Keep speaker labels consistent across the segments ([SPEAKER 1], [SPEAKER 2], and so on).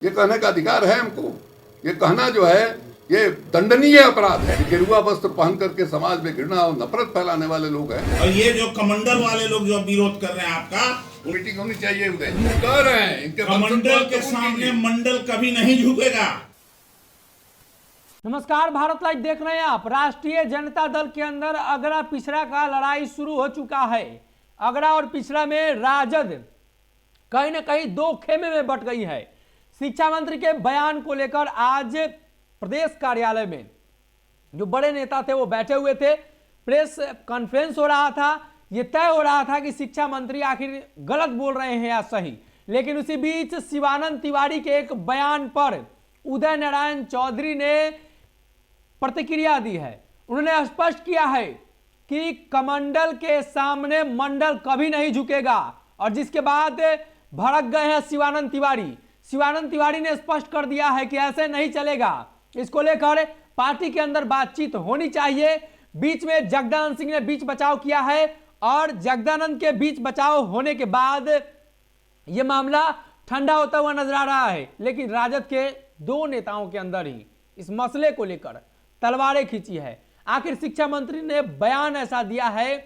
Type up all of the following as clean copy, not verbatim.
[SPEAKER 1] ये कहने का अधिकार है हमको। ये कहना जो है ये दंडनीय अपराध है। गेरुआ वस्त्र पहन करके समाज में घृणा और नफरत फैलाने वाले लोग हैं।
[SPEAKER 2] और ये जो कमंडल वाले लोग जो विरोध कर रहे हैं आपका,
[SPEAKER 1] मीटिंग होनी चाहिए उदय कह रहे हैं। इनके
[SPEAKER 2] कमंडल के सामने मंडल कभी नहीं झुकेगा।
[SPEAKER 3] नमस्कार, भारत लाइव देख रहे हैं आप। राष्ट्रीय जनता दल के अंदर अगड़ा पिछड़ा का लड़ाई शुरू हो चुका है। अगड़ा और पिछड़ा में राजद कहीं ना कहीं दो खेमे में बट गई है। शिक्षा मंत्री के बयान को लेकर आज प्रदेश कार्यालय में जो बड़े नेता थे वो बैठे हुए थे। प्रेस कॉन्फ्रेंस हो रहा था। ये तय हो रहा था कि शिक्षा मंत्री आखिर गलत बोल रहे हैं या सही। लेकिन उसी बीच शिवानंद तिवारी के एक बयान पर उदय नारायण चौधरी ने प्रतिक्रिया दी है। उन्होंने स्पष्ट किया है कि कमंडल के सामने मंडल कभी नहीं झुकेगा। और जिसके बाद भड़क गए हैं शिवानंद तिवारी। शिवानंद तिवारी ने स्पष्ट कर दिया है कि ऐसे नहीं चलेगा। इसको लेकर पार्टी के अंदर बातचीत होनी चाहिए। बीच में जगदानंद सिंह ने बीच बचाव किया है और जगदानंद के बीच बचाव होने के बाद यह मामला ठंडा होता हुआ नजर आ रहा है। लेकिन राजद के दो नेताओं के अंदर ही इस मसले को लेकर तलवारें खींची है। आखिर शिक्षा मंत्री ने बयान ऐसा दिया है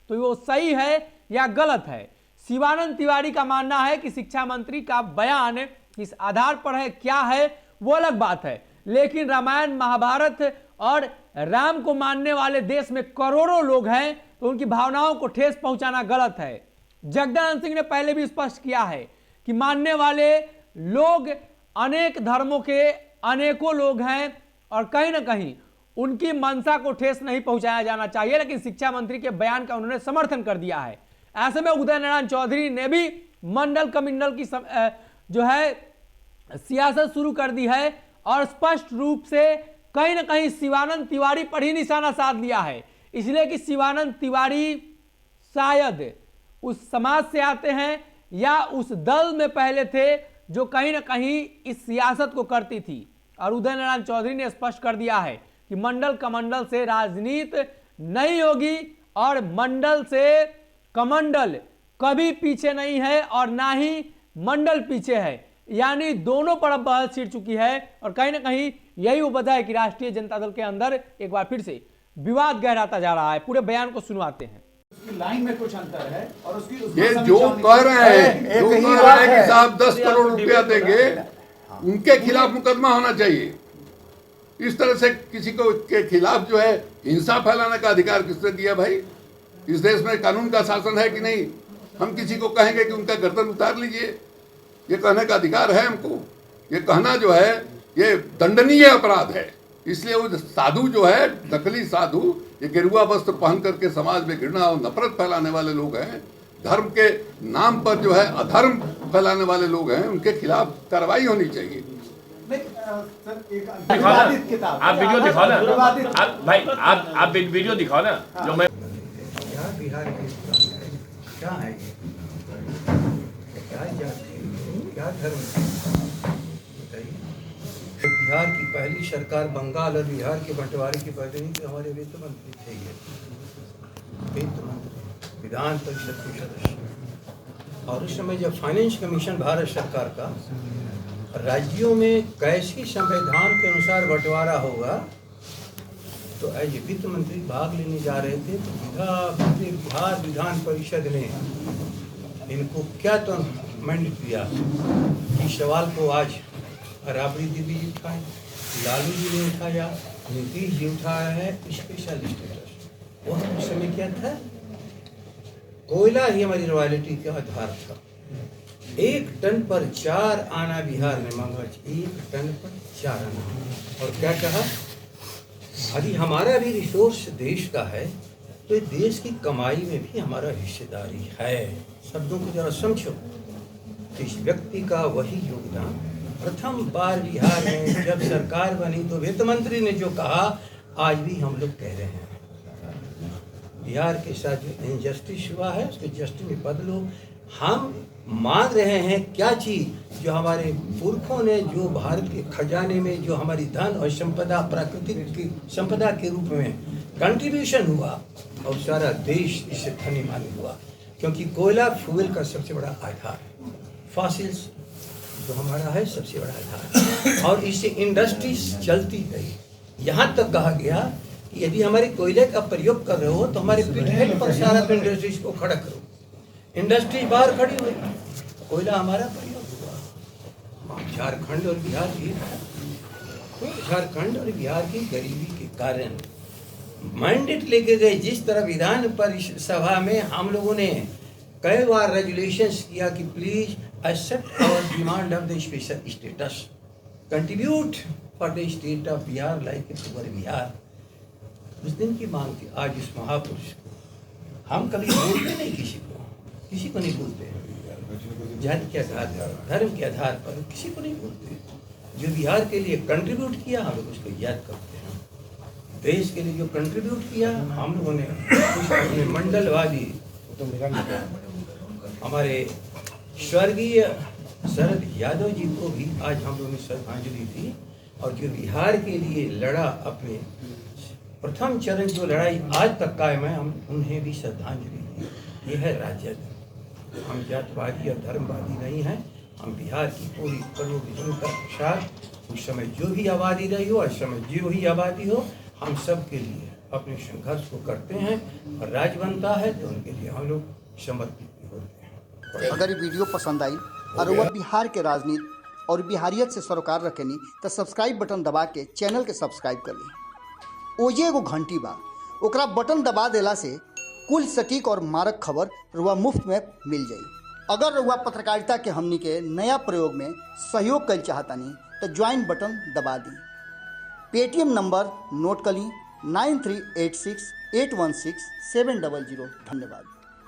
[SPEAKER 3] तो वो सही है या गलत है। शिवानंद तिवारी का मानना है कि शिक्षा मंत्री का बयान किस आधार पर है, क्या है, वो अलग बात है। लेकिन रामायण महाभारत और राम को मानने वाले देश में करोड़ों लोग हैं, तो उनकी भावनाओं को ठेस पहुंचाना गलत है। जगदानंद सिंह ने पहले भी स्पष्ट किया है कि मानने वाले लोग अनेक धर्मों के अनेकों लोग हैं और कहीं ना कहीं उनकी मंशा को ठेस नहीं पहुंचाया जाना चाहिए। लेकिन शिक्षा मंत्री के बयान का उन्होंने समर्थन कर दिया है। ऐसे में उदय नारायण चौधरी ने भी मंडल कमिंडल की जो है सियासत शुरू कर दी है और स्पष्ट रूप से कहीं ना कहीं शिवानंद तिवारी पर ही निशाना साध लिया है। इसलिए कि शिवानंद तिवारी शायद उस समाज से आते हैं या उस दल में पहले थे जो कहीं ना कहीं इस सियासत को करती थी। और उदय नारायण चौधरी ने स्पष्ट कर दिया है कि मंडल कमंडल से राजनीति नहीं होगी और मंडल से कमंडल कभी पीछे नहीं है और ना ही मंडल पीछे है। यानी दोनों पर अब बहस छिड़ चुकी है और कहीं ना कहीं यही वो वजह है कि राष्ट्रीय जनता दल के अंदर एक बार फिर से विवाद गहराता जा रहा है। पूरे बयान को सुनवाते हैं।
[SPEAKER 4] उसकी लाइन में कुछ अंतर है और उसकी
[SPEAKER 1] ये जो कह रहे हैं कि साहब 10 करोड़ रुपया देंगे, उनके खिलाफ मुकदमा होना चाहिए। इस तरह से किसी को के खिलाफ जो है हिंसा फैलाने का अधिकार किसने दिया भाई? इस देश में कानून का शासन है कि नहीं? हम किसी को कहेंगे कि उनका गर्दन उतार लीजिए? ये कहने का अधिकार है हमको। ये कहना जो है ये दंडनीय अपराध है। इसलिए वो साधु जो है, नकली साधु, ये गेरुआ वस्त्र पहन करके समाज में घृणा और नफरत फैलाने वाले लोग हैं, धर्म के नाम पर जो है अधर्म फैलाने वाले लोग हैं, उनके खिलाफ कार्रवाई होनी चाहिए।
[SPEAKER 5] आप वीडियो दिखाओ ना। आप भाई आप वीडियो दिखाओ ना। जो मैं
[SPEAKER 4] बिहार क्या है, क्या जाति, क्या धर्म बताइए। बिहार की पहली सरकार बंगाल और बिहार के बंटवारे की पहले नहीं, हमारे वित्त मंत्री थे। ये वित्त मंत्री, विधान परिषद के सदस्य। और उस समय जब फाइनेंस कमीशन भारत सरकार का राज्यों में कैसी संविधान के अनुसार बंटवारा होगा, तो एज वित्त मंत्री भाग लेने जा रहे थे तो बिहार विधान परिषद ने इनको क्या तो मैंडेट दिया कि सवाल को आज राबड़ी दीदी जी उठाए, लालू जी ने उठाया, नीतीश जी उठाया है स्पेशल स्टेटस। वह उस समय क्या था, कोयला ही हमारी रॉयल्टी का आधार था। 1 टन पर 4 आना बिहार ने मांगा, 1 टन पर 4 आना। और क्या कहा, यदि हमारा भी रिसोर्स देश का है तो ये देश की कमाई में भी हमारा हिस्सेदारी है। शब्दों को जरा समझो। इस व्यक्ति का वही योगदान। प्रथम बार बिहार में जब सरकार बनी तो वित्त मंत्री ने जो कहा आज भी हम लोग कह रहे हैं, बिहार के साथ जो इनजस्टिस हुआ है उसको जस्टिस में बदलो। हम मांग रहे हैं क्या चीज जो हमारे पुरखों ने, जो भारत के खजाने में जो हमारी धन और संपदा, प्राकृतिक की संपदा के रूप में कंट्रीब्यूशन हुआ और सारा देश इससे धन्यवान हुआ। क्योंकि कोयला फ्यूल का सबसे बड़ा आधार है। फॉसिल्स तो हमारा है सबसे बड़ा आधार, और इससे इंडस्ट्री चलती गई। यहाँ तक कहा गया कि यदि हमारे कोयले का प्रयोग कर रहे हो तो हमारे पिटहेड पर सारा इंडस्ट्रीज को खड़ा करो। इंडस्ट्री बाहर खड़ी हुई, कोयला हमारा प्रयोग हुआ। झारखंड और बिहार की गरीबी के कारण मैंडेट लेके गए। जिस तरह विधान परिसभा में हम लोगों ने कई बार रेजुलेशंस किया कि please accept our demand of the special status, contribute for the state of Bihar like Bihar, उस दिन की मांग थी। आज इस महापुरुष को हम कभी बोलते नहीं, किसी को नहीं बोलते, जाति के आधार पर, धर्म के आधार पर किसी को नहीं बोलते। जो बिहार के लिए कंट्रीब्यूट किया हम लोग उसको याद करते हैं। देश के लिए जो कंट्रीब्यूट किया हम लोगों ने अपने मंडलवादी हमारे स्वर्गीय शरद यादव जी को भी आज हम लोगों ने श्रद्धांजलि दी। और जो बिहार के लिए लड़ा, अपने प्रथम चरण जो लड़ाई आज तक कायम है, हम उन्हें भी श्रद्धांजलि दी। ये है राजद। हम जातवादी और धर्मवादी नहीं हैं। हम बिहार की पूरी करोड़ जनता के साथ उस समय जो भी आबादी रही हो, इस समय जो भी आबादी हो, हम सब के लिए अपने संघर्ष को करते हैं। और राज बनता है तो उनके लिए हम लोग समर्पित भी होते हैं।
[SPEAKER 6] अगर ये वीडियो पसंद आई और वह बिहार के राजनीति और बिहारियत से सरोकार रखेनी तो सब्सक्राइब बटन दबा के चैनल के सब्सक्राइब कर ली। ओजे एगो घंटी बा, ओकरा बटन दबा देला से कुल सटीक और मारक खबर रुआ मुफ्त में मिल जाई। अगर रुआ पत्रकारिता के हमनी के नया प्रयोग में सहयोग कर चाहतानी तो ज्वाइन बटन दबा दी। पेटीएम नंबर नोट कर ली 9386816700। धन्यवाद।